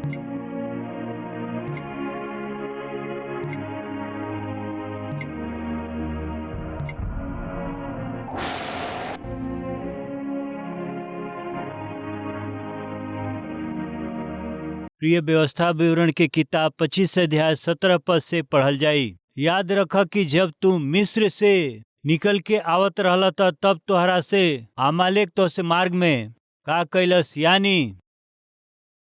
प्रिय व्यवस्था विवरण के किताब 25 अध्याय 17 पद से पढ़ल जाई। याद रख कि जब तू मिस्र से निकल के आवत रहला तब तोहरा से अमालेक तो से मार्ग में का कैलस, यानी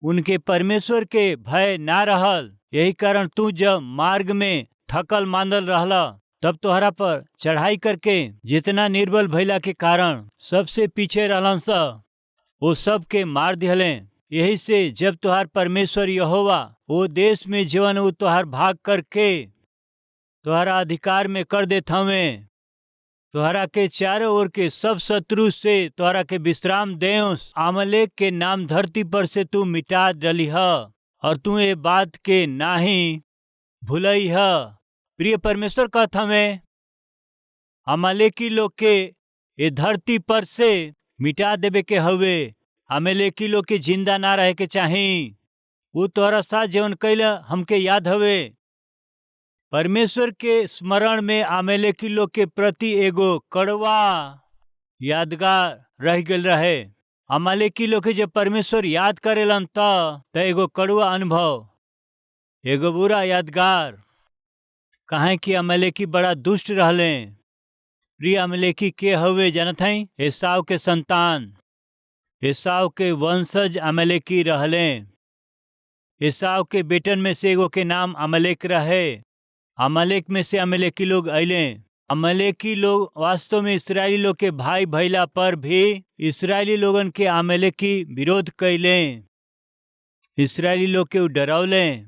उनके परमेश्वर के भय ना रहल। यही कारण तू जब मार्ग में थकल मांदल रहला तब तोहरा पर चढ़ाई करके जितना निर्बल भइला के कारण सबसे पीछे रहलन सा वो सब के मार दिहले। यही से जब तुहार परमेश्वर यहोवा वो देश में जीवन वो तुहार भाग करके तुहारा अधिकार में कर देत हवे, तुहरा के चारों ओर के सब शत्रु से तुहरा के विश्राम देउस। अमालेक के नाम धरती पर से तू मिटा डलिह और तू ये बात के नाही भूलई ह। प्रिय परमेश्वर कहत हवे अमालेकी लोग के ये धरती पर से मिटा देवे के हवे। अमालेकी लोग के जिंदा ना रहे के चाही। वो तोहरा साथ जीवन कैला हमके याद हवे। परमेश्वर के स्मरण में अमालेकी लोग के प्रति एगो कड़वा यादगार रह गेल रहे। अमालेकी लोग के जब परमेश्वर याद करेलन त एगो कड़वा अनुभव, एगो बुरा यादगार, काहे कि अमालेकी बड़ा दुष्ट रहले। प्रिय अमालेकी के हवे जानत हई? एसाव के संतान, एसाव के वंशज अमालेकी रहले। एसाव के बेटन में से एगो के नाम अमालेक रहे। अमालेक में से अमालेकी लोग अइले। अमालेकी लोग वास्तव में इस्राएली लोग के भाई भइला पर भी इस्राएली लोगन के अमालेकी विरोध कैले, इस्राएली लोग के डरावले।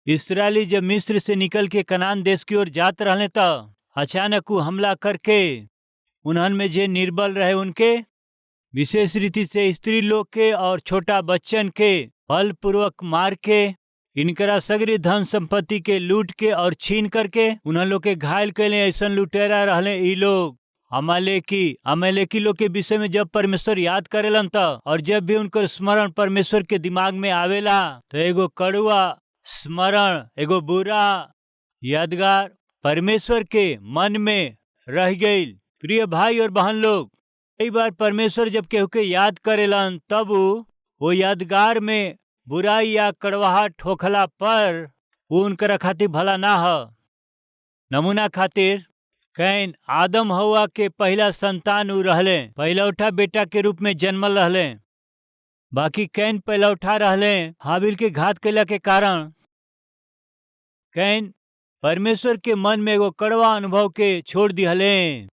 इस्राएली जब मिस्र से निकल के कनान देश की ओर जात रहले त अचानक वो हमला करके उन्हन में जे निर्बल रहे उनके, विशेष रीति से स्त्री लोग के और छोटा बच्चन के बलपूर्वक मार के इनकरा सगरी धन संपत्ति के लूट के और छीन करके उन्हन लोग के घायल कैले। ऐसा लुटेरा रहले ई लोग अमालेकी लोग के विषय में जब परमेश्वर याद करेलन त और जब भी उनकर स्मरण परमेश्वर के दिमाग में आवेला तो एगो कड़वा स्मरण, एगो बुरा यादगार परमेश्वर के मन में रह गईल। प्रिय भाई और बहन लोग, कई बार परमेश्वर जब केहू के याद करेलन तब वो यादगार में बुराई या कड़वाहट ठोखला पर वो उनकर खातिर भला ना ह। नमूना खातिर कैन आदम हवा के पहला संतान उ रहले, पहलौठा बेटा के रूप में जन्मल रहले। बाकी कैन पहलौठा रहले। हाबिल के घात कैला के कारण कैन परमेश्वर के मन में एगो कड़वा अनुभव के छोड़ दिहले।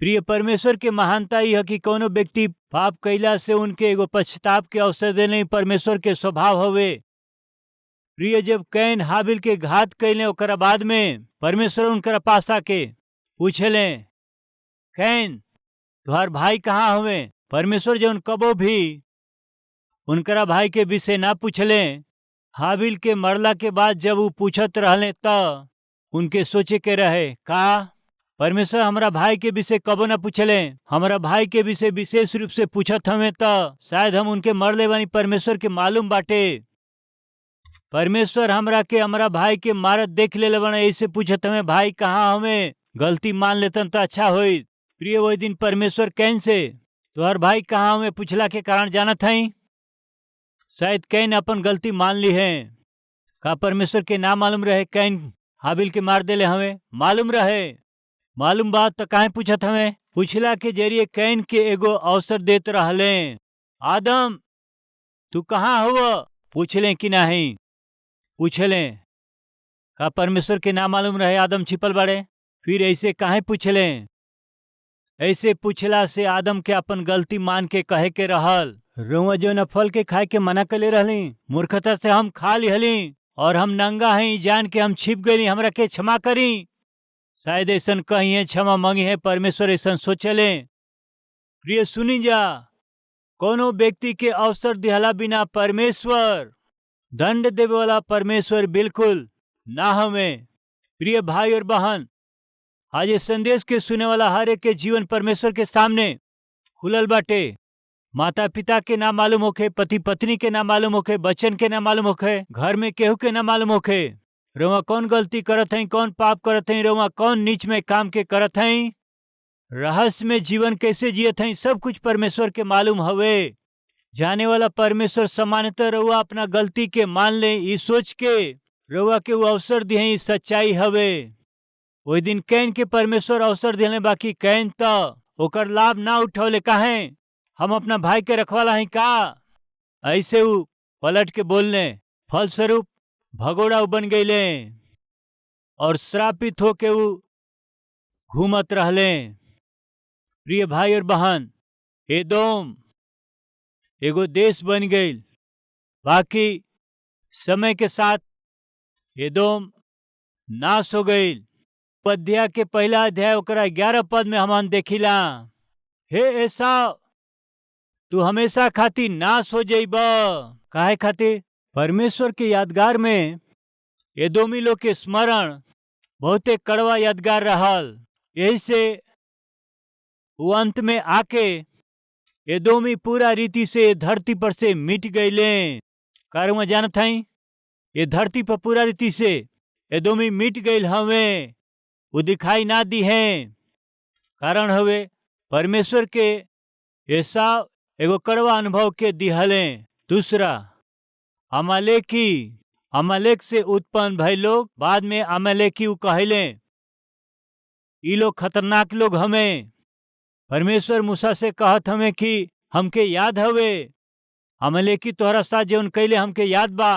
प्रिय परमेश्वर के महानता यह कि कोनो व्यक्ति पाप कैला से उनके एगो पश्चाताप के अवसर देने परमेश्वर के स्वभाव हवे। प्रिय जब कैन हाबिल के घात कैले ओकरा बाद में परमेश्वर उनकरा पास आके पूछले, कैन तुहार भाई कहाँ हुए? परमेश्वर जौन कबो भी उनकरा भाई के विषय ना पूछले। हाबिल के मरला के बाद जब वो पूछत रहले त उनके सोचे के रहे का परमेश्वर हमारा भाई के विषय कबो ना पूछले। हमारा भाई के विषय विशेष रूप से पूछत हमें त शायद हम उनके मरले बानी। परमेश्वर के मालूम बाटे परमेश्वर हमरा के हमारा भाई के मारत देख ले बने, ऐसे पूछत हमें भाई कहाँ हमें गलती मान लेतन तो अच्छा होई। प्रिय वही दिन परमेश्वर कैन से तुहार भाई कहाँ हमें पूछला के कारण जानत हई? शायद कैन अपन गलती मान ली है। का परमेश्वर के ना मालूम रहे कैन हाबिल के मार देले हमें? मालूम रहे। मालूम बात तो काहे पूछत हमें? पूछला के जरिए कैन के एगो अवसर देत रहले, आदम तू कहाँ हुआ? पूछले कि नहीं? पूछले। का परमेश्वर के ना मालूम रहे आदम छिपल बाड़े? फिर ऐसे काहे पूछले? ऐसे पूछला से आदम के अपन गलती मान के कहे के रहल, रउआ जो न फल के खाए के मना कले रहली, मूर्खता से हम खा लिहली और हम नंगा हैं जान के हम छिप गई, हमरा के क्षमा करी। शायद ऐसा कहीं है क्षमा मांगी है परमेश्वर ऐसा सोचले। प्रिय सुनी जा, कोनो व्यक्ति के अवसर दिहला बिना परमेश्वर दंड देवे वाला परमेश्वर बिल्कुल ना हमें। प्रिय भाई और बहन, आज ये संदेश के सुने वाला हर एक के जीवन परमेश्वर के सामने खुलल बाटे। माता पिता के ना मालूम होखे, पति पत्नी के ना मालूम होखे, बच्चन के ना मालूम होखे, घर में केहू के ना मालूम होखे रउआ कौन गलती करत हई, कौन पाप करत हई, रउआ कौन नीच में काम के करत हई, रहस्य में जीवन कैसे जियत हई, सब कुछ परमेश्वर के मालूम हवे। जाने वाला परमेश्वर सामान्यतः रउआ अपना गलती के मान ले, ई सोच के रउआ के वो अवसर दिहे, सच्चाई हवे। वही दिन कैन के परमेश्वर अवसर दिले, बाकी कैन त ओकर लाभ ना उठौले। काहे? हम अपना भाई के रखवाला हई का? ऐसे उ पलट के बोलने, फलस्वरूप भगोड़ा बन गईले और श्रापित होके उ घूमत रहले। प्रिय भाई और बहन, एदोम एगो देश बन गई, बाकी समय के साथ एदोम नाश हो गई। अध्याय के पहला अध्याय ओकरा 11 पद में हम देखिला, हे एसाव तू हमेशा खातिर नाश हो जाइब। काहे खातिर? परमेश्वर के यादगार में एदोमी लोग के स्मरण बहुते कड़वा यादगार रहल। यही से वो अंत में आके एदोमी पूरा रीति से धरती पर से मिट गईले। कारण जानत हई, ये धरती पर पूरा रीति से एदोमी मिट गईल हवे, वो दिखाई ना दी है। कारण हवे परमेश्वर के एसाव एगो कड़वा अनुभव के दिहले। दूसरा, अमालेक से उत्पन्न भई लोग बाद में अमालेकी कहले। ई लोग खतरनाक लोग हमें। परमेश्वर मूसा से कहत हमें कि हमके याद हवे अमालेकी तोहरा साथ जौन कैले हमके याद बा।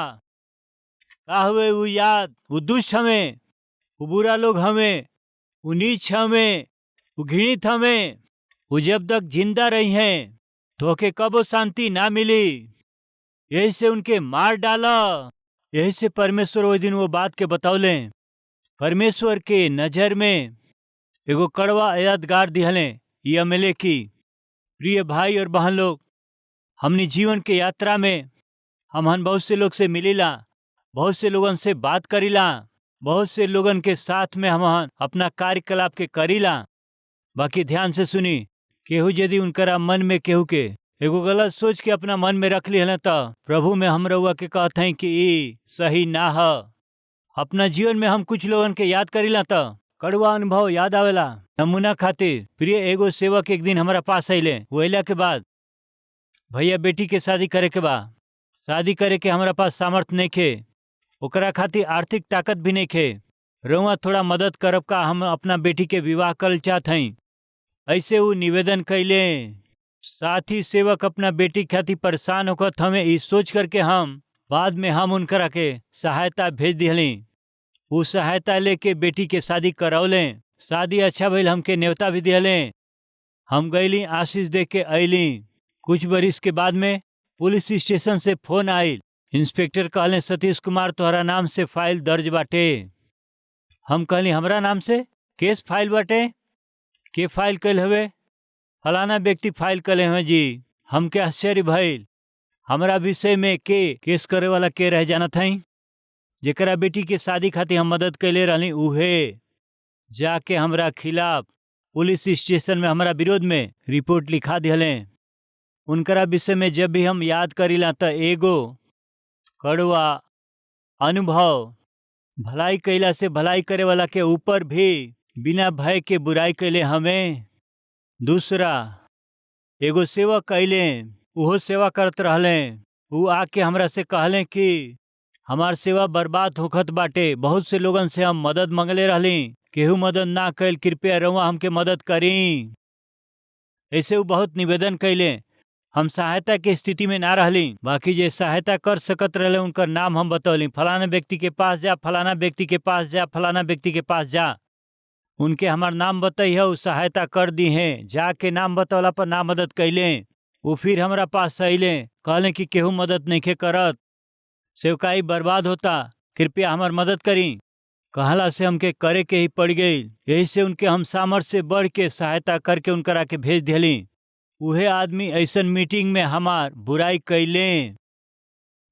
का हवे वो याद? वो दुष्ट हमें, वो बुरा लोग हमें, वो नीच हमें, वो घृणित हमें। वो जब तक जिंदा रही हैं तो के कबो शांति ना मिली। यही से उनके मार डाला। यही से परमेश्वर वो दिन वो बात के बतौले। परमेश्वर के नजर में एगो कड़वा यादगार दिहले ये अमालेकी। प्रिय भाई और बहन लोग, हमने जीवन के यात्रा में हमहन बहुत से लोग से मिलीला, बहुत से लोगन से बात करीला, बहुत से लोगन के साथ में हमहन अपना कार्यकलाप के करीला। बाकी ध्यान से सुनी, केहू यदि उनकरा मन में केहू के एगो गलत सोच के अपना मन में रख लिहल त प्रभु में हम रउआ के कहत हई कि ई सही ना ह। अपना जीवन में हम कुछ लोगन के याद करीला त कड़वा अनुभव याद आवेला। नमूना खातिर प्रिय एगो सेवक एक दिन हमारा पास अइले। वो अइला के बाद, भैया बेटी के शादी करे के बा, शादी करे के हमारा पास सामर्थ्य नहीं खे, ओकरा खातिर आर्थिक ताकत भी नहीं खे, रउआ थोड़ा मदद करब का? हम अपना बेटी के विवाह करल चाहत हई। ऐसे वो निवेदन कैले। साथी सेवक अपना बेटी खातिर परेशान होकर हमें ई सोच करके हम बाद में हम उनकरा के सहायता भेज दिहली। वो सहायता लेके बेटी के शादी करौले। शादी अच्छा भइल, हमके न्योता भी दिहले। हम गईली, आशीष दे के अइली। कुछ बरिस के बाद में पुलिस स्टेशन से फोन आइल। इंस्पेक्टर कहले, सतीश कुमार तोहरा नाम से फाइल दर्ज बाटे। हम कहली, हमरा नाम से केस फाइल बाटे? के फाइल कल हवे? फलाना व्यक्ति फाइल कले हुए जी। हमके आश्चर्य भइल। हमरा विषय में के केस करे वाला के रह जानत हई? जेकरा बेटी के शादी खातिर हम मदद कैले रहली उहे जाके हमरा खिलाफ पुलिस स्टेशन में हमरा विरोध में रिपोर्ट लिखा दिहले। उनकरा विषय में जब भी हम याद करीला त एगो कड़वा अनुभव, भलाई कैला से भलाई करे वाला के ऊपर भी बिना भय के बुराई कैले हमें। दूसरा, एगो सेवा कैले, उहो सेवा करत रहले। वो आके हमरा से कहले कि हमार सेवा बर्बाद होखत बाटे। बहुत से लोगन से हम मदद मंगले रहली, केहू मदद ना कैल, कृपया रउआ हमके मदद करी। ऐसे वो बहुत निवेदन कैले। हम सहायता के स्थिति में ना रहली, बाकी जे सहायता कर सकत रहले उनकर नाम हम बतौली। फलाना व्यक्ति के पास जा, फलाना व्यक्ति के पास जा, फलाना व्यक्ति के पास जा। उनके हमार नाम बताई है, सहायता कर दी है। जाके नाम बतौला पर ना मदद कैले। वो फिर हमरा पास अइले, कहले कि केहू मदद नहीं खे करत, सेवकाई बर्बाद होता, कृपया हमार मदद करी। कहला से हमके करे के ही पड़ गई। यही से उनके हम सामर्थ्य से बढ़ के सहायता करके उनकरा के भेज दिली। उहे आदमी ऐसन मीटिंग में हमार बुराई कैले।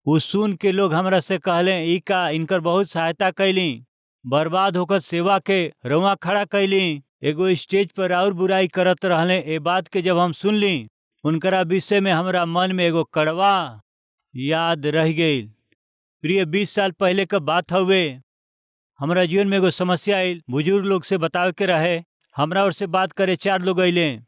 वो सुन के लोग हमरा से कहले, ई का इनकर बहुत सहायता कैली, बर्बाद होकर सेवा के रउआ खड़ा कैली। एगो स्टेज पर और बुराई करत रहले। ए बात के जब हम सुनली उनकरा विषय में हमरा मन में एगो कड़वा याद रह गई। प्रिय 20 साल पहले का बात हवे। हमरा जीवन में एगो समस्या आई, बुजुर्ग लोग से बतावे के रहे। हमरा और से बात करे 4 लोग अइले,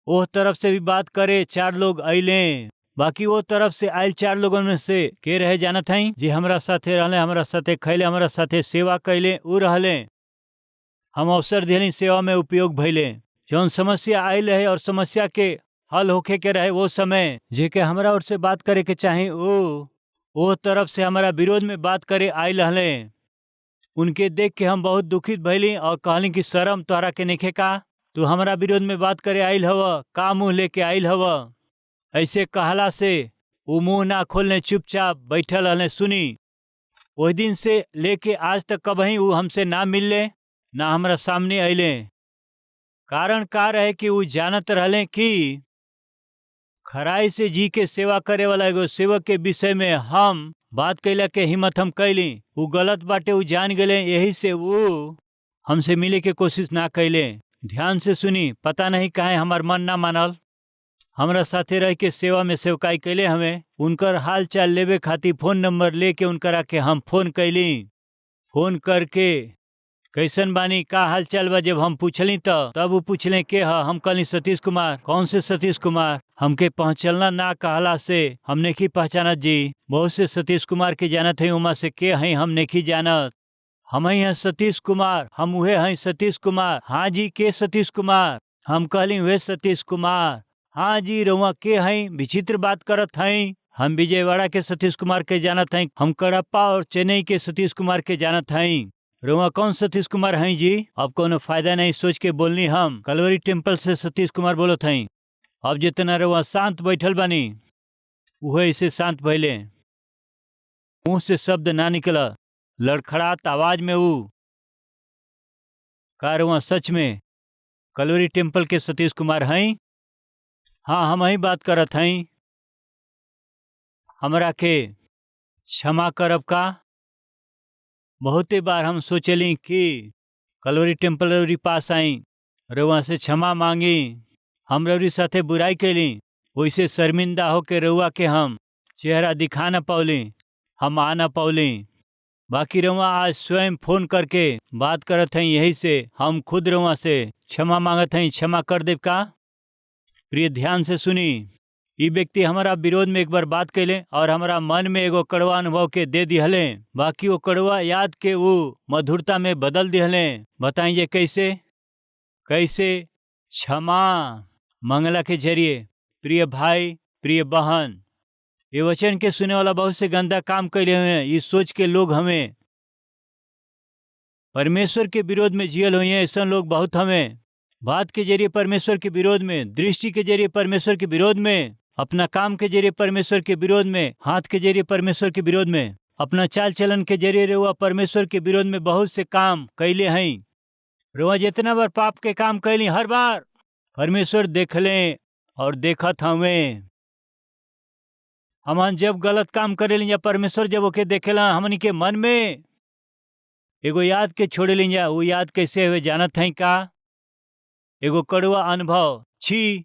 ओह तरफ से भी बात करे 4 लोग अइले। बाकी वो तरफ से आयल 4 लोगों में से के रहे जानत हई जे हमरा साथे रहले, हमरा साथे खैले, हमरा साथे सेवा कैले, उ रहले। हम अवसर दिहनी, सेवा में उपयोग भइले। जौन समस्या आयल रहे और समस्या के हल होखे के रहे वो समय जे के हमरा और से बात करे के चाही, वो तरफ से हमारा विरोध में बात करे आयल रहले। उनके देख के हम बहुत दुखित भइली और कहली कि शर्म तोहरा के नइखे का? तू हमारा विरोध में बात करे आयल हव, का मुंह लेके आयल हव? ऐसे कहला से वो मुंह ना खोलने चुपचाप बैठल रहले सुनी। वही दिन से लेके आज तक कभी वो हमसे ना मिलले, ना हमरा सामने अइले। कारण का रहे कि वो जानत रहले कि खराई से जी के सेवा करे वाला एगो सेवक के विषय में हम बात कैला के हिम्मत हम कैली। वो गलत बाटे, वो जान गए, यही से वो हमसे मिले के कोशिश ना कैले। ध्यान से सुनी, पता नहीं काहे हमार मन ना मानल। हमरा साथे रह के सेवा में सेवकाई कैले। हमें उनकर हाल चाल लेवे खातिर फोन नंबर लेके उनकरा के हम फोन कैली। फोन करके कैसन बानी, का हाल चाल बा जब हम पूछली तब वो पूछले के हम कहली सतीश कुमार। कौन से सतीश कुमार? हमके पहचानना ना कहला से हम नहीं पहचानत जी। बहुत से सतीश कुमार के जानत है, उमा से के हैं हम नहीं जानत। हम ही हैं सतीश कुमार, हम उहे हैं सतीश कुमार। हाँ जी, के सतीश कुमार? हम कहली वे सतीश कुमार। हाँ जी, रउआ के हैं? विचित्र बात करत हैं। हम विजयवाड़ा के सतीश कुमार के जानत हैं। हम कड़प्पा और चेन्नई के सतीश कुमार के जानत हैं। रउआ कौन सतीश कुमार हैं जी? अब कोनो फायदा नहीं सोच के बोलनी। हम कलवरी टेम्पल से सतीश कुमार बोलत हैं। अब जितना रउआ शांत बैठल बानी उहे ऐसे शांत भइले। मुंह से शब्द ना निकला, लड़खड़ात आवाज में ऊ का रउआ सच में कलवरी टेम्पल के सतीश कुमार हैं? हाँ, हम ही बात करत हैं। हमरा के क्षमा करब का? बहुते बार हम सोचली कि कलवरी टेम्पल रउरी पास आई, रउआ से क्षमा मांगी। हम रउरी साथे बुराई कैली, वैसे शर्मिंदा हो के रउआ के हम चेहरा दिखा न पौली, हम आ न पौली। बाकी रउआ आज स्वयं फोन करके बात करत हैं, यही से हम खुद रउआ से क्षमा मांगत हैं। क्षमा कर देब का? प्रिय ध्यान से सुनी, ई व्यक्ति हमारा विरोध में एक बार बात कैले और हमारा मन में एगो कड़वा अनुभव के दे दिहले। बाकी वो कड़वा याद के वो मधुरता में बदल दिहले। बताइए कैसे? कैसे? क्षमा मंगला के जरिए। प्रिय भाई, प्रिय बहन, ये वचन के सुने वाला बहुत से गंदा काम कैले हुए हैं। इस सोच के लोग हमें परमेश्वर के विरोध में जियल हुए हैं। ऐसा लोग बहुत हमें बात के जरिए परमेश्वर के विरोध में, दृष्टि के जरिए परमेश्वर के विरोध में, अपना काम के जरिए परमेश्वर के विरोध में, हाथ के जरिए परमेश्वर के विरोध में, अपना चाल चलन के जरिए रुआ परमेश्वर के विरोध में बहुत से काम कैले हैं। रुआ जितना बार पाप के काम कैली, हर बार परमेश्वर देख लें और देखत हमें। हम जब गलत काम करेली या परमेश्वर जब ओके देखेला, हमनी के मन में एगो याद के छोड़े ली जा। वो याद कैसे हुए जानत हैं का? एगो कड़वा अनुभव, छी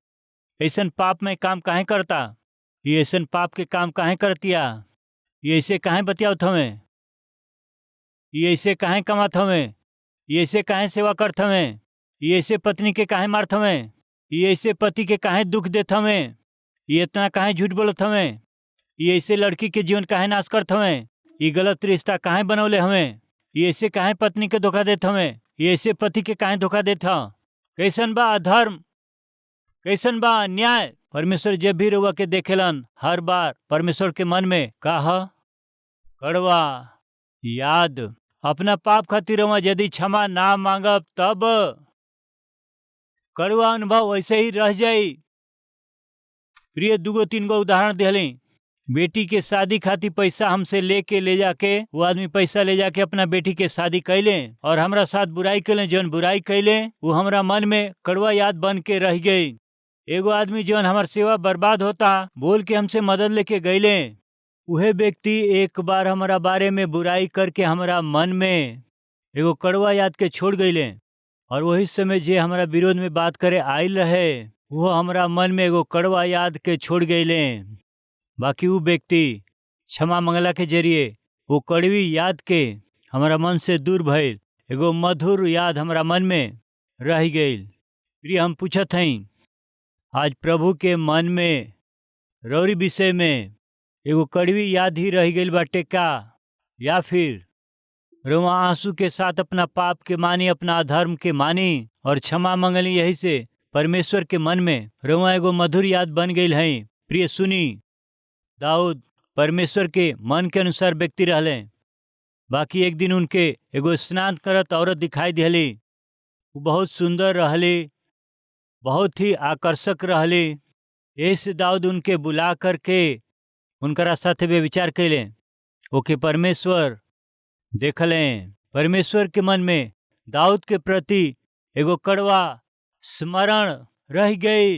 ऐसन पाप में काम काहे करता, ये ऐसन पाप के काम काहे करतिया, ये ऐसे काहे बतियावत हमें, ये ऐसे काहे कमात हमें, ये ऐसे काहे सेवा करत हमें, ये ऐसे पत्नी के काहे मारत हमें, ये ऐसे पति के काहे दुख देत हमें, ये इतना काहे झूठ बोलत हमें, ये ऐसे लड़की के जीवन काहे नाश करत हमें, ये गलत रिश्ता काहे बनौले हमें, ये ऐसे काहे पत्नी के धोखा देत हमें, ये ऐसे पति के काहे धोखा देत ह। कैसन बा अधर्म, कैसन बा अन्याय। परमेश्वर जब भी रुआ के देखेलन, हर बार परमेश्वर के मन में काह कड़वा याद। अपना पाप खातिर रुआ यदि क्षमा ना मांगब तब कड़वा अनुभव वैसे ही रह जाई। प्रिय 2-3 गो उदाहरण दिहली। बेटी के शादी खातिर पैसा हमसे लेके ले जाके वो आदमी पैसा ले जाके अपना बेटी के शादी कैले और हमरा साथ बुराई कैले। जौन बुराई कैले वो हमरा मन में कड़वा याद बन के रह गई। एगो आदमी जौन हमार सेवा बर्बाद होता बोल के हमसे मदद लेके गईले, उहे व्यक्ति एक बार हमारा बारे में बुराई करके हमारा मन में एगो कड़वा याद के छोड़ गईले और वही समय जे हमारा विरोध में बात करे आयल रहे वो हमरा मन में एगो कड़वा याद के छोड़ गईले। बाकी वो व्यक्ति क्षमा मंगला के जरिए वो कड़वी याद के हमारा मन से दूर भइल। एगो मधुर याद हमारा मन में रह गईल। प्रिय, हम पूछत हई आज प्रभु के मन में रौरी विषय में एगो कड़वी याद ही रह गईल बाटे का, या फिर रोमा आंसू के साथ अपना पाप के मानी, अपना अधर्म के मानी और क्षमा मंगली, यही से परमेश्वर के मन में रोमा एगो मधुर याद बन गई है। प्रिय सुनी, दाऊद परमेश्वर के मन के अनुसार व्यक्ति रहले। बाकी एक दिन उनके एगो स्नान करत औरत दिखाई दिहली। वो बहुत सुंदर रहली, बहुत ही आकर्षक रहली। ऐसे दाऊद उनके बुला करके उनकरा साथ वे विचार कैले। ओके परमेश्वर देखलें। परमेश्वर के मन में दाऊद के प्रति एगो कड़वा स्मरण रह गई।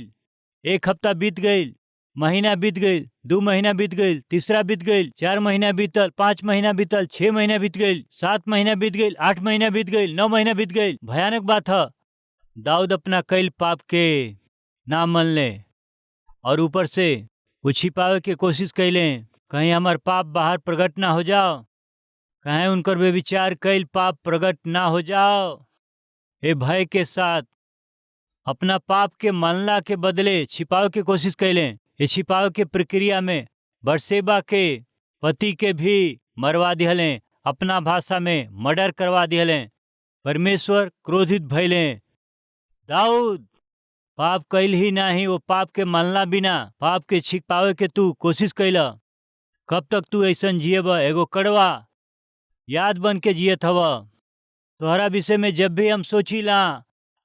एक हफ्ता बीत गई, महीना बीत गई, 2 महीना बीत गई, तीसरा बीत गई, 4 महीना बीतल, 5 महीना बीतल, 6 महीना बीत गई, 7 महीना बीत गई, 8 महीना बीत गई, 9 महीना बीत गई। भयानक बात है, दाऊद अपना कैल पाप के ना मन ले और ऊपर से वो छिपावे के कोशिश कैले। कहीं हमार पाप बाहर प्रकट ना हो जाओ, कहीं उनकर बेविचार कैल पाप प्रकट ना हो जाओ। ए भय के साथ अपना पाप के मनला के बदले छिपावे के कोशिश कैले। ये छिपावे के प्रक्रिया में बरसेबा के पति के भी मरवा दिहले, अपना भाषा में मर्डर करवा दिहले। परमेश्वर क्रोधित भइले। दाऊद पाप कैल ही नहीं, वो पाप के मनला बिना पाप के छिपावे के तू कोशिश कैला। कब तक तू ऐसा जियब? एगो कड़वा याद बन के जियत हव। तोहरा विषय में जब भी हम सोचीला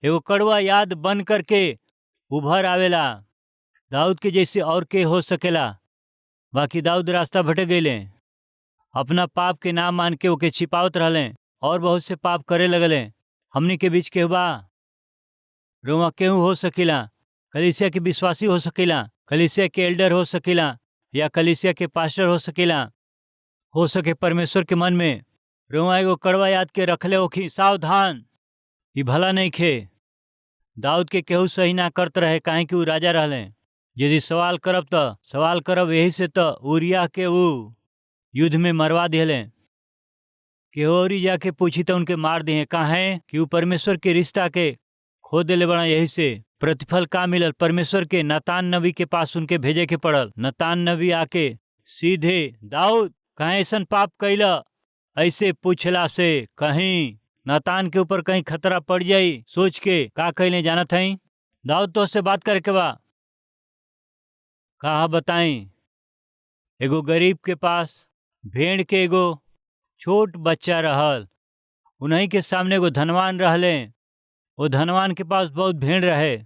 एगो कड़वा याद बन करके उभर आवेला। दाऊद के जैसे और के हो सकेला? बाकी दाऊद रास्ता भटक गईले, अपना पाप के नाम मान के ओके छिपावत रहले और बहुत से पाप करे लगले। हमनी के बीच केहू बा? रोमा केहू हो सकेला। कलीसिया के विश्वासी हो सकेला, कलीसिया के एल्डर हो सकेला, या कलीसिया के पास्टर हो सकेला। हो सके परमेश्वर के मन में रोमा एगो कड़वा याद के रखले होखी। सावधान, ये भला नहीं खे। दाऊद के केहू सही ना करत रहे, काहे कि वो राजा रहले। यदि सवाल करब तो सवाल करब यही से तो उरिया के वो युद्ध में मरवा दिहले। केहू और जाके पूछी तो उनके मार दिए। काहे कि वो परमेश्वर के रिश्ता के खो दिले बड़ा। यही से प्रतिफल का मिलल? परमेश्वर के नातान नबी के पास उनके भेजे के पड़ल। नातान नबी आके सीधे दाऊद कहीं ऐसा पाप कैला ऐसे पूछला से कहीं नातान के ऊपर कहीं खतरा पड़ जाई सोच के का कहले जानत हई? दाऊद तो से बात करे के बा। कहा बताई? एगो गरीब के पास भेड़ के एगो छोट बच्चा रहल। उन्हीं के सामने एगो धनवान रहले। वो धनवान के पास बहुत भेड़ रहे।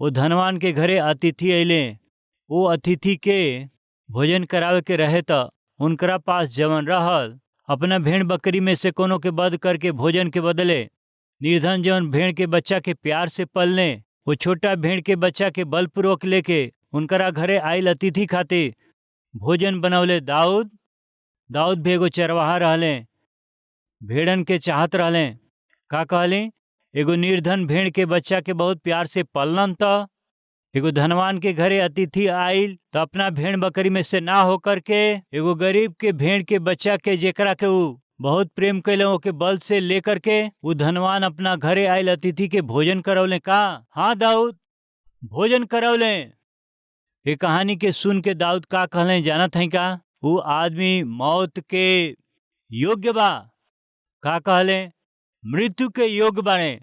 वो धनवान के घरे अतिथि अइले। वो अतिथि के भोजन करावे के रहे तो उनकरा पास जवन रहल अपना भेड़ बकरी में से कोनो के वध करके भोजन के बदले निर्धन जवन भेड़ के बच्चा के प्यार से पलने, वो छोटा भेड़ के बच्चा के बलपूर्वक लेके उनकरा घरे आयल अतिथि खातिर भोजन बनौले। दाऊद भी एगो चरवाहा रहले, भेड़न के चाहत रहले। का कहले? एगो निर्धन भेड़ के बच्चा के बहुत प्यार से पललन तो एगो धनवान के घरे अतिथि आइल तो अपना भेड़ बकरी में से ना होकर के एगो गरीब के भेड़ के बच्चा के जेकरा के वो बहुत प्रेम कैले के बल से लेकर के वो धनवान अपना घरे आइल अतिथि के भोजन करौले। का? हाँ दाऊद, भोजन करौले। ये कहानी के सुन के दाऊद का कहले जानत है का? वो आदमी मौत के योग्य बा। का कहले? मृत्यु के योग्य बाने।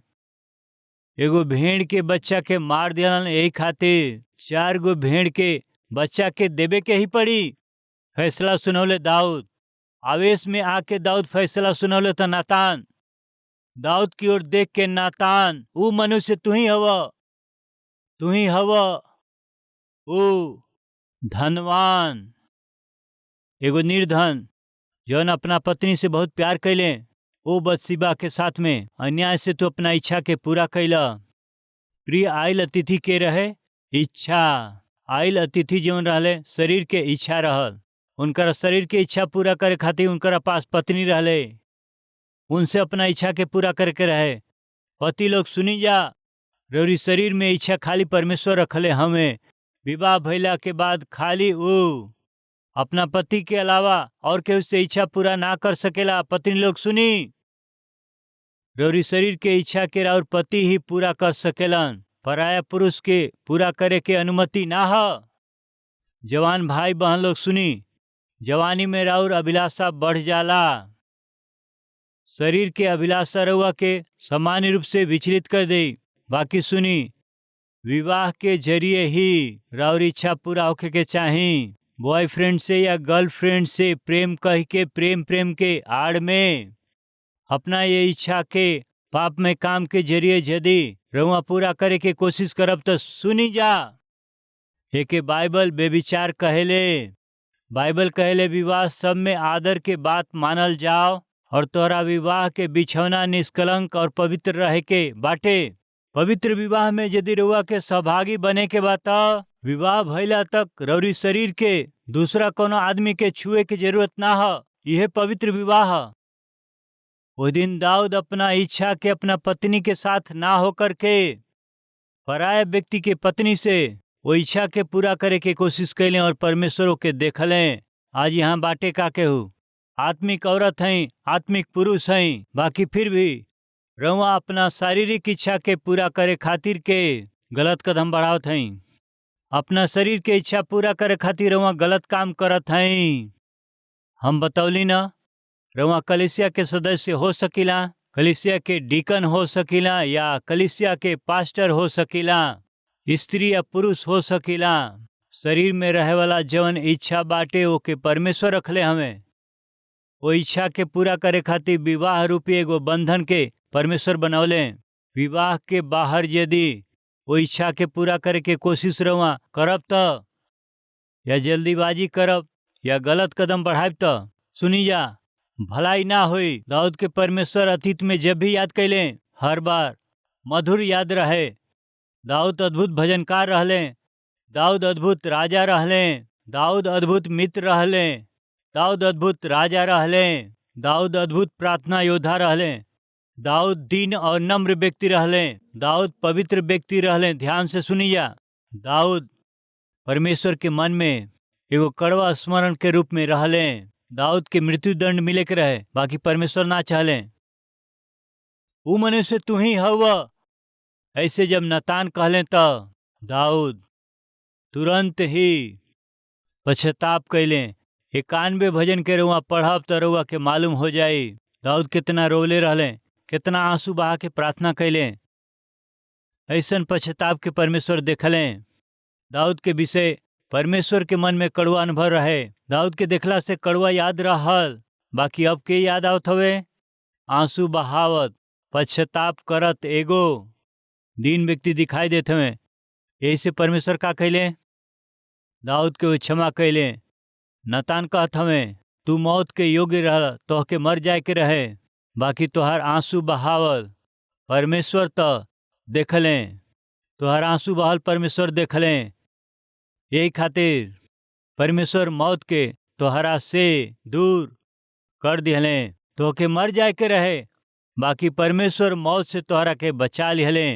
एगो भेड़ के बच्चा के मार दिया, यही खातिर 4 गो भेड़ के बच्चा के देवे के ही पड़ी। फैसला सुनौले दाऊद। आवेश में आके दाऊद फैसला सुनौले तो नातान दाऊद की ओर देख के, नातान वो मनुष्य तू ही हव। ओ धनवान एगो निर्धन जौन अपना पत्नी से बहुत प्यार कैले, ओ बदसिबा के साथ में अन्याय से तो अपना इच्छा के पूरा कैला। प्रिय, आइल अतिथि के रहे इच्छा। आइल अतिथि जौन रहले शरीर के इच्छा रहल। उनकर शरीर के इच्छा पूरा करे खातिर उनकर पास पत्नी रहले। उनसे अपना इच्छा के पूरा करके रहे। पति लोग सुनी जा, रौरी शरीर में इच्छा खाली परमेश्वर रखले हमें। विवाह भइला के बाद खाली वो अपना पति के अलावा और केहू से इच्छा पूरा ना कर सकेला। पत्नी लोग सुनी, रौरी शरीर के इच्छा के और पति ही पूरा कर सकेलन, पराया पुरुष के पूरा करे के अनुमति ना ह। जवान भाई बहन लोग सुनी, जवानी में राउर अभिलाषा बढ़ जाला। शरीर के अभिलाषा रउआ के सामान्य रूप से विचलित कर दे। बाकी सुनी, विवाह के जरिए ही राउर इच्छा पूरा होके के चाही। बॉयफ्रेंड से या गर्लफ्रेंड से प्रेम कह के प्रेम के आड़ में अपना ये इच्छा के पाप में काम के जरिए यदि रउआ पूरा करे के कोशिश करब तो सुनी जा, एके बाइबल बेविचार कहेले। बाइबल कहेले विवाह सब में आदर के बात मानल जाओ और तोरा विवाह के बिछौना निष्कलंक और पवित्र रहे के बाटे। पवित्र विवाह में यदि रउआ के सहभागी बने के बात, विवाह भइला तक रौरी शरीर के दूसरा कोनो आदमी के छुए के जरूरत ना हो। यह पवित्र विवाह। वो दिन दाऊद अपना इच्छा के अपना पत्नी के साथ ना होकर के पराये व्यक्ति के पत्नी से वो इच्छा के पूरा करे के कोशिश कैले और परमेश्वरों के देखलें। आज यहाँ बाटे का केहू आत्मिक औरत हैं, आत्मिक पुरुष हैं, बाकी फिर भी रउआ अपना शारीरिक इच्छा के पूरा करे खातिर के गलत कदम बढ़ावत हैं। अपना शरीर के इच्छा पूरा करे खातिर रउआ गलत काम करत हैं। हम बतौली ना, रउआ कलीसिया के सदस्य हो सकीला, कलीसिया के डीकन हो सकीला या कलीसिया के पास्टर हो सकीला, स्त्री या पुरुष हो सकीला। शरीर में रहे वाला जवन इच्छा बाटे ओके परमेश्वर रखले हमें। वो इच्छा के पूरा करे खातिर विवाह रूपी एगो बंधन के परमेश्वर बनौले। विवाह के बाहर यदि वो इच्छा के पूरा करे के कोशिश रउआ करब त या जल्दीबाजी करब या गलत कदम बढ़ाब त सुनी जा, भलाई ना होई। दाऊद के परमेश्वर अतीत में जब भी याद कैले हर बार मधुर याद रहे। दाऊद अद्भुत भजनकार रहले, दाऊद अद्भुत राजा रहले, दाऊद अद्भुत मित्र रहले, दाऊद अद्भुत राजा रहले, दाऊद अद्भुत प्रार्थना योद्धा रहले, दाऊद दीन और नम्र व्यक्ति रहले, दाऊद पवित्र व्यक्ति रहले। ध्यान से सुनी जा, दाऊद परमेश्वर के मन में एगो कड़वा स्मरण के रूप में रहले। दाऊद के मृत्यु दंड मिले के रहे, बाकी परमेश्वर ना चाहले। ऊ मनुष्य तू ही हवा। ऐसे जब नतान कहले त दाऊद तुरंत ही पश्चाताप कैले। 91 भजन के रउआ पढ़ब त रउआ के मालूम हो जाई दाऊद कितना रोले रहले, कितना आंसू बहा के प्रार्थना कैले। ऐसन पश्चाताप के परमेश्वर देखले। दाऊद के विषय परमेश्वर के मन में कड़वा अनुभव रहे। दाऊद के देखला से कड़वा याद रहल, बाकी अब के याद आवत हवे? आंसू बहावत पश्चाताप करत एगो दीन व्यक्ति दिखाई देते हवे। यही से परमेश्वर का कैले? दाऊद के क्षमा कैले। नतान कहत हवे तू मौत के योग्य रह, तोहके मर जाए के रहे, बाकी तोहार आंसू बहावल परमेश्वर त देखले। तोहार आंसू बहावल परमेश्वर देखले। यही खातिर परमेश्वर मौत के तोहरा से दूर कर दिहले। तोहके मर जाए के रहे, बाकी परमेश्वर मौत से तोहरा के बचा लिहले।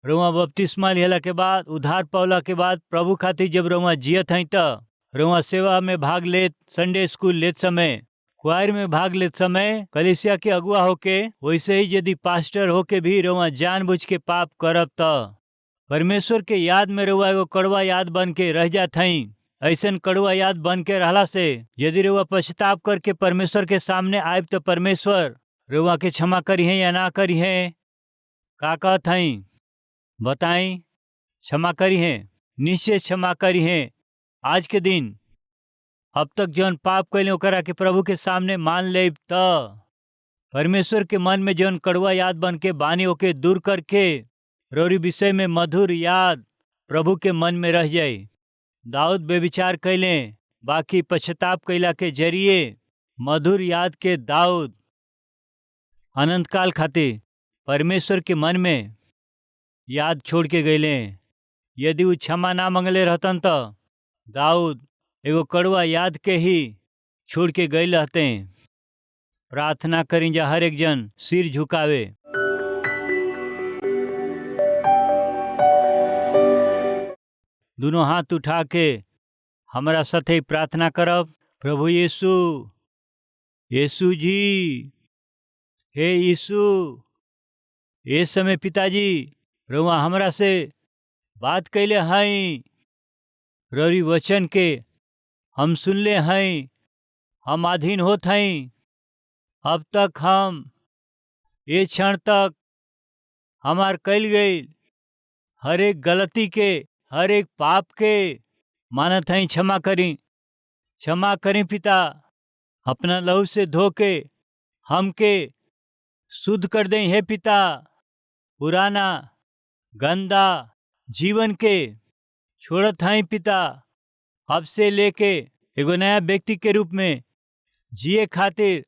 रउआ बपतिस्मा लिहला के बाद, उद्धार पावला के बाद प्रभु खातिर जब रउआ जियत हई त रउआ सेवा में भाग लेत, संडे स्कूल लेत समय, क्वायर में भाग लेत समय, कलीसिया के अगुआ होके, वैसे ही यदि पास्टर होके भी रउआ जानबूझ के पाप करब त परमेश्वर के याद में रउआ एगो कड़वा याद बन के रह जात हई। ऐसन कड़वा याद बन के रहला से यदि रउआ पश्चाताप करके परमेश्वर के सामने आयब तो परमेश्वर रउआ के क्षमा करी है या ना करी है? का कहत हई बताई? क्षमा करी है, निश्चय क्षमा करी है। आज के दिन अब तक जौन पाप कैले ओकरा के प्रभु के सामने मान लेब त परमेश्वर के मन में जौन कड़वा याद बन के बानी ओके दूर करके रौरी विषय में मधुर याद प्रभु के मन में रह जाए। दाऊद बेविचार कैले, बाकी पश्चाताप कैला के जरिए मधुर याद के दाऊद अनंत काल खातिर परमेश्वर के मन में याद छोड़ के गईले। यदि वो क्षमा ना मंगले रहतन त दाऊद एगो कड़वा याद के ही छोड़ के गए रहते। प्रार्थना करी जा, हर एक जन सिर झुकावे। दोनों हाथ उठा के हमारा साथ ही प्रार्थना करब। प्रभु यीशु, यीशु जी, हे यीशु, ये समय पिताजी रउआ हमरा से बात कैले हई, रवि वचन के हम सुनले हई, हम अधीन होत हई। अब तक हम ये क्षण तक हमार कैल गई हर एक गलती के, हर एक पाप के मानत हई। क्षमा करी, क्षमा करी पिता। अपना लहू से धो के हमके शुद्ध कर दें हे पिता। पुराना गंदा जीवन के छोड़त हई पिता। अब से लेके एगो नया व्यक्ति के रूप में जिए खातिर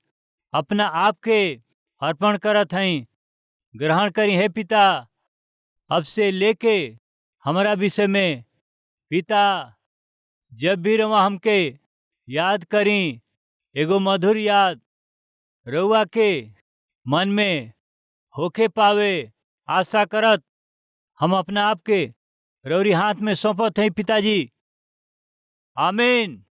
अपना आप के अर्पण करत हई। ग्रहण करी हे पिता। अब से लेके हमारा विषय में पिता जब भी रवा हमके याद करी, एगो मधुर याद रउआ के मन में होके पावे आशा करत हम अपना आप के रौरी हाथ में सौंपत हई पिताजी। आमीन।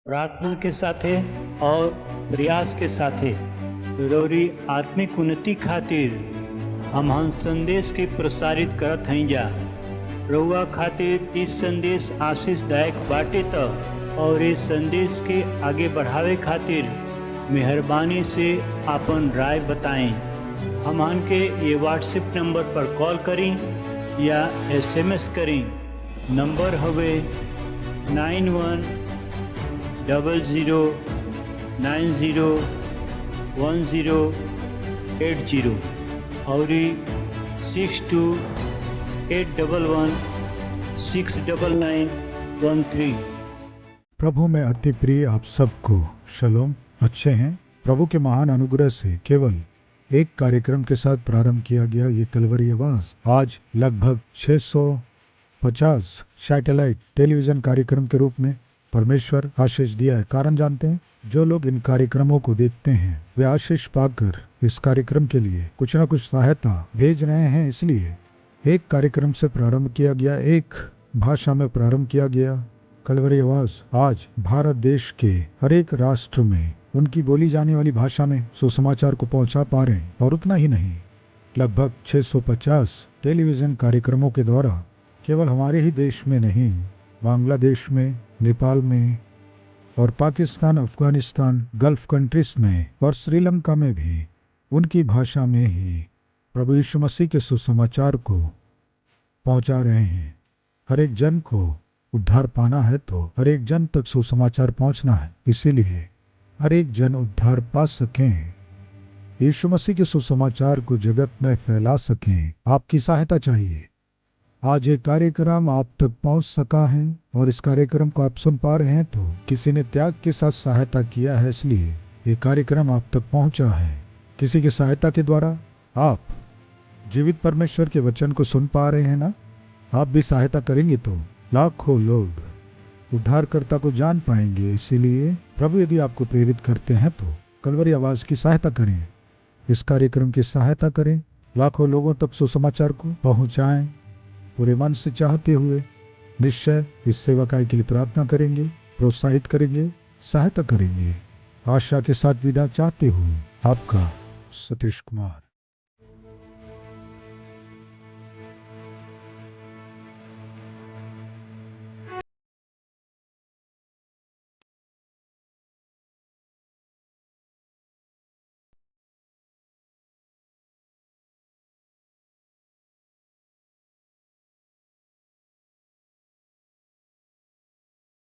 प्रार्थना के साथे और प्रयास के साथे रौरी आत्मिक उन्नति खातिर हम संदेश के प्रसारित करत हई जा। रउआ खातिर इस संदेश आशीषदायक बाटे त और इस संदेश के आगे बढ़ावे खातिर मेहरबानी से आपन राय बताएं। हमन के ये व्हाट्सएप नंबर पर कॉल करी या SMS करी। नंबर हवे 9100901080 और 6281169913। प्रभु में अति प्रिय आप सबको शलोम। अच्छे हैं? प्रभु के महान अनुग्रह से केवल एक कार्यक्रम के साथ प्रारंभ किया गया ये कलवरी आवाज आज लगभग 650 सैटेलाइट टेलीविजन कार्यक्रम के रूप में परमेश्वर आशीष दिया है। कारण जानते हैं? जो लोग इन कार्यक्रमों को देखते हैं वे आशीष पाकर इस कार्यक्रम के लिए कुछ न कुछ सहायता भेज रहे हैं। इसलिए एक कार्यक्रम से प्रारंभ किया गया, एक भाषा में प्रारंभ किया गया। कलवरी आवाज आज भारत देश के हर एक राष्ट्र में उनकी बोली जाने वाली भाषा में सुसमाचार को पहुंचा पा रहे हैं। और उतना ही नहीं, लगभग 650 टेलीविजन कार्यक्रमों के द्वारा केवल हमारे ही देश में नहीं, बांग्लादेश में, नेपाल में और पाकिस्तान, अफगानिस्तान, गल्फ कंट्रीज में और श्रीलंका में भी उनकी भाषा में ही प्रभु यीशु मसीह के सुसमाचार को पहुंचा रहे हैं। हर एक जन को उद्धार पाना है तो हर एक जन तक सुसमाचार पहुंचना है। इसीलिए हर एक जन उद्धार पा सकें, यीशु मसीह के सुसमाचार को जगत में फैला सकें, आपकी सहायता चाहिए। आज ये कार्यक्रम आप तक पहुंच सका है और इस कार्यक्रम को आप सुन पा रहे हैं तो किसी ने त्याग के साथ सहायता किया है, इसलिए ये कार्यक्रम आप तक पहुंचा है। किसी की सहायता के द्वारा आप जीवित परमेश्वर के वचन को सुन पा रहे हैं ना? आप भी सहायता करेंगे तो लाखों लोग उद्धारकर्ता को जान पाएंगे। इसीलिए प्रभु यदि आपको प्रेरित करते हैं तो कलवरी आवाज की सहायता करें, इस कार्यक्रम की सहायता करें, लाखों लोगों तक सुसमाचार को पहुंचाएं। पूरे मन से चाहते हुए निश्चय इस सेवा कार्य के लिए प्रार्थना करेंगे, प्रोत्साहित करेंगे, सहायता करेंगे। आशा के साथ विदा चाहते हुए आपका सतीश कुमार।